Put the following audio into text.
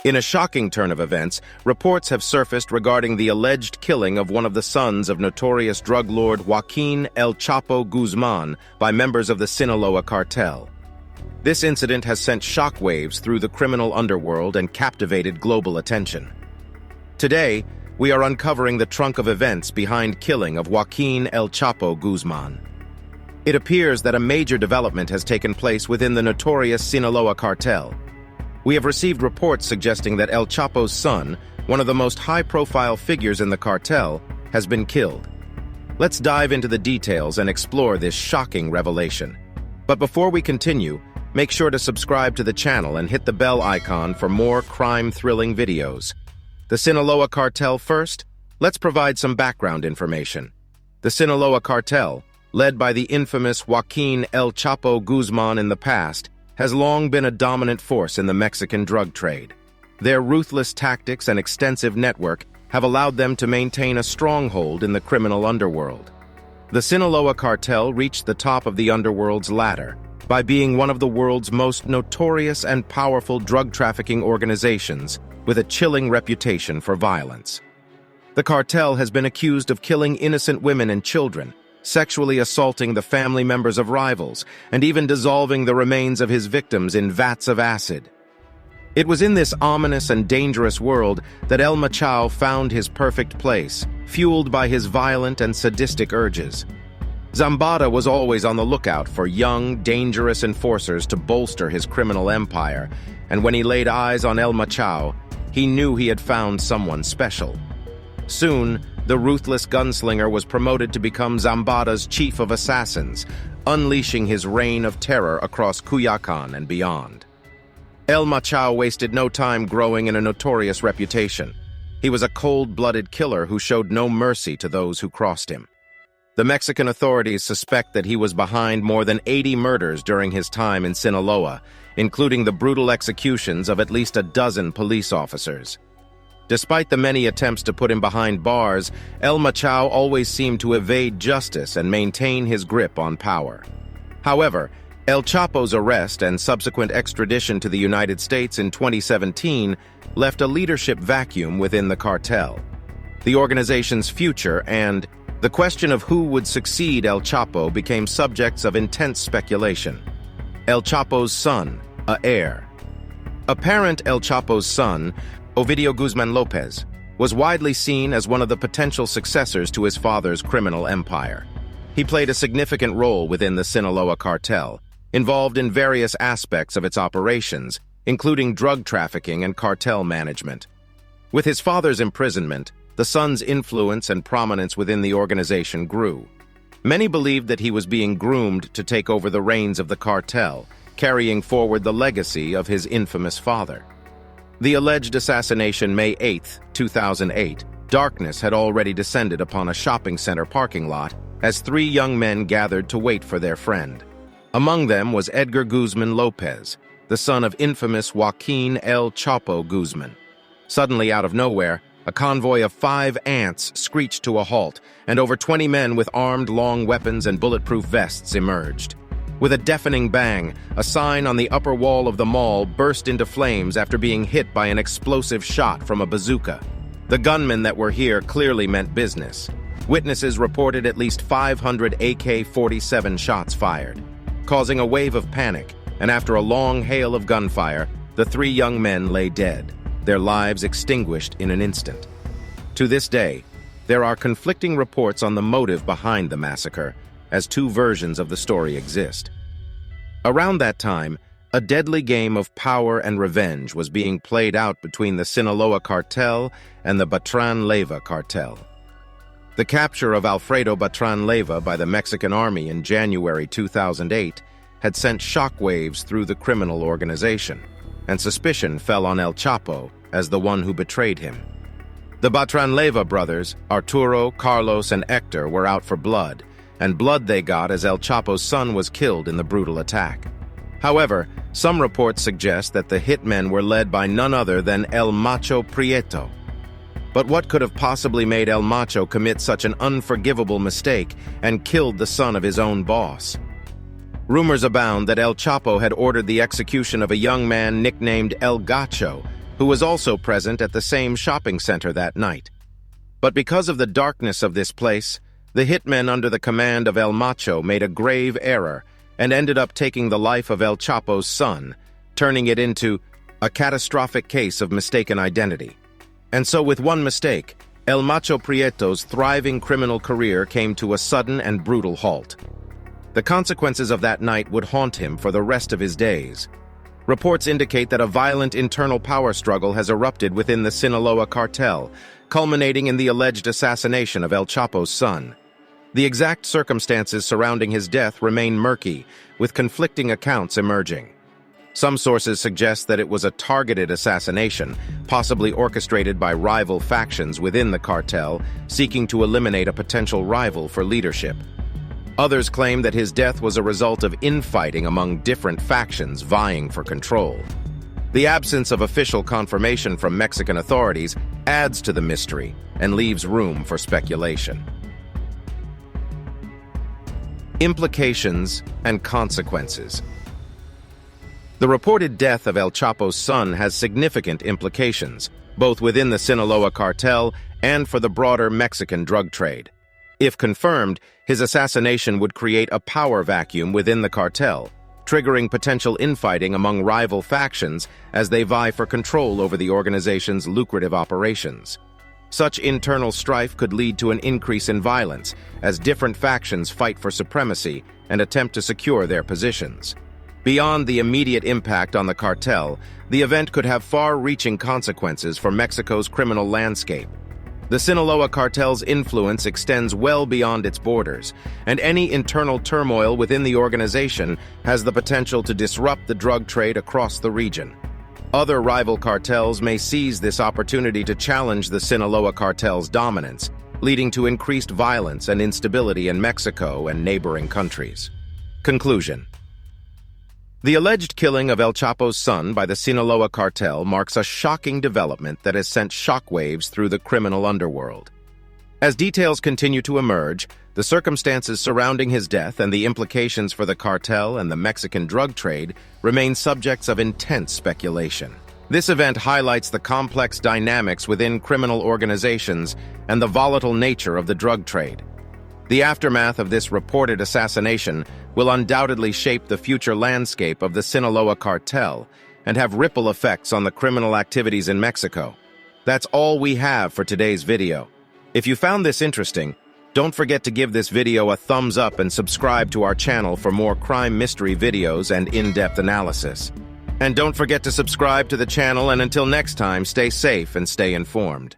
In a shocking turn of events, reports have surfaced regarding the alleged killing of one of the sons of notorious drug lord Joaquin El Chapo Guzman by members of the Sinaloa Cartel. This incident has sent shockwaves through the criminal underworld and captivated global attention. Today, we are uncovering the trunk of events behind killing of Joaquin El Chapo Guzman. It appears that a major development has taken place within the notorious Sinaloa Cartel. We have received reports suggesting that El Chapo's son, one of the most high-profile figures in the cartel, has been killed. Let's dive into the details and explore this shocking revelation. But before we continue, make sure to subscribe to the channel and hit the bell icon for more crime-thrilling videos. The Sinaloa Cartel first, let's provide some background information. The Sinaloa Cartel, led by the infamous Joaquin El Chapo Guzman in the past, has long been a dominant force in the Mexican drug trade. Their ruthless tactics and extensive network have allowed them to maintain a stronghold in the criminal underworld. The Sinaloa Cartel reached the top of the underworld's ladder by being one of the world's most notorious and powerful drug trafficking organizations with a chilling reputation for violence. The cartel has been accused of killing innocent women and children, sexually assaulting the family members of rivals, and even dissolving the remains of his victims in vats of acid. It was in this ominous and dangerous world that El Chapo found his perfect place, fueled by his violent and sadistic urges. Zambada was always on the lookout for young, dangerous enforcers to bolster his criminal empire, and when he laid eyes on El Chapo, he knew he had found someone special. Soon, the ruthless gunslinger was promoted to become Zambada's chief of assassins, unleashing his reign of terror across Culiacan and beyond. El Chapo wasted no time growing in a notorious reputation. He was a cold-blooded killer who showed no mercy to those who crossed him. The Mexican authorities suspect that he was behind more than 80 murders during his time in Sinaloa, including the brutal executions of at least a dozen police officers. Despite the many attempts to put him behind bars, El Chapo always seemed to evade justice and maintain his grip on power. However, El Chapo's arrest and subsequent extradition to the United States in 2017 left a leadership vacuum within the cartel. The organization's future and the question of who would succeed El Chapo became subjects of intense speculation. El Chapo's son, an heir. Apparent El Chapo's son, Ovidio Guzman Lopez, was widely seen as one of the potential successors to his father's criminal empire. He played a significant role within the Sinaloa Cartel, involved in various aspects of its operations, including drug trafficking and cartel management. With his father's imprisonment, the son's influence and prominence within the organization grew. Many believed that he was being groomed to take over the reins of the cartel, carrying forward the legacy of his infamous father. The alleged assassination May 8, 2008, darkness had already descended upon a shopping center parking lot as three young men gathered to wait for their friend. Among them was Edgar Guzman Lopez, the son of infamous Joaquin El Chapo Guzman. Suddenly, out of nowhere, a convoy of 5 ants screeched to a halt, and over 20 men with armed long weapons and bulletproof vests emerged. With a deafening bang, a sign on the upper wall of the mall burst into flames after being hit by an explosive shot from a bazooka. The gunmen that were here clearly meant business. Witnesses reported at least 500 AK-47 shots fired, causing a wave of panic, and after a long hail of gunfire, the 3 young men lay dead, their lives extinguished in an instant. To this day, there are conflicting reports on the motive behind the massacre, as 2 versions of the story exist. Around that time, a deadly game of power and revenge was being played out between the Sinaloa Cartel and the Beltran Leyva Cartel. The capture of Alfredo Beltran Leyva by the Mexican army in January 2008 had sent shockwaves through the criminal organization, and suspicion fell on El Chapo as the one who betrayed him. The Beltran Leyva brothers, Arturo, Carlos, and Hector, were out for blood, and blood they got as El Chapo's son was killed in the brutal attack. However, some reports suggest that the hitmen were led by none other than El Macho Prieto. But what could have possibly made El Macho commit such an unforgivable mistake and killed the son of his own boss? Rumors abound that El Chapo had ordered the execution of a young man nicknamed El Gacho, who was also present at the same shopping center that night. But because of the darkness of this place, the hitmen under the command of El Macho made a grave error and ended up taking the life of El Chapo's son, turning it into a catastrophic case of mistaken identity. And so with one mistake, El Macho Prieto's thriving criminal career came to a sudden and brutal halt. The consequences of that night would haunt him for the rest of his days. Reports indicate that a violent internal power struggle has erupted within the Sinaloa Cartel, culminating in the alleged assassination of El Chapo's son. The exact circumstances surrounding his death remain murky, with conflicting accounts emerging. Some sources suggest that it was a targeted assassination, possibly orchestrated by rival factions within the cartel, seeking to eliminate a potential rival for leadership. Others claim that his death was a result of infighting among different factions vying for control. The absence of official confirmation from Mexican authorities adds to the mystery and leaves room for speculation. Implications and consequences. The reported death of El Chapo's son has significant implications, both within the Sinaloa Cartel and for the broader Mexican drug trade. If confirmed, his assassination would create a power vacuum within the cartel, triggering potential infighting among rival factions as they vie for control over the organization's lucrative operations. Such internal strife could lead to an increase in violence, as different factions fight for supremacy and attempt to secure their positions. Beyond the immediate impact on the cartel, the event could have far-reaching consequences for Mexico's criminal landscape. The Sinaloa Cartel's influence extends well beyond its borders, and any internal turmoil within the organization has the potential to disrupt the drug trade across the region. Other rival cartels may seize this opportunity to challenge the Sinaloa Cartel's dominance, leading to increased violence and instability in Mexico and neighboring countries. Conclusion. The alleged killing of El Chapo's son by the Sinaloa Cartel marks a shocking development that has sent shockwaves through the criminal underworld. As details continue to emerge, the circumstances surrounding his death and the implications for the cartel and the Mexican drug trade remain subjects of intense speculation. This event highlights the complex dynamics within criminal organizations and the volatile nature of the drug trade. The aftermath of this reported assassination will undoubtedly shape the future landscape of the Sinaloa Cartel and have ripple effects on the criminal activities in Mexico. That's all we have for today's video. If you found this interesting, don't forget to give this video a thumbs up and subscribe to our channel for more crime mystery videos and in-depth analysis. And don't forget to subscribe to the channel, and until next time, stay safe and stay informed.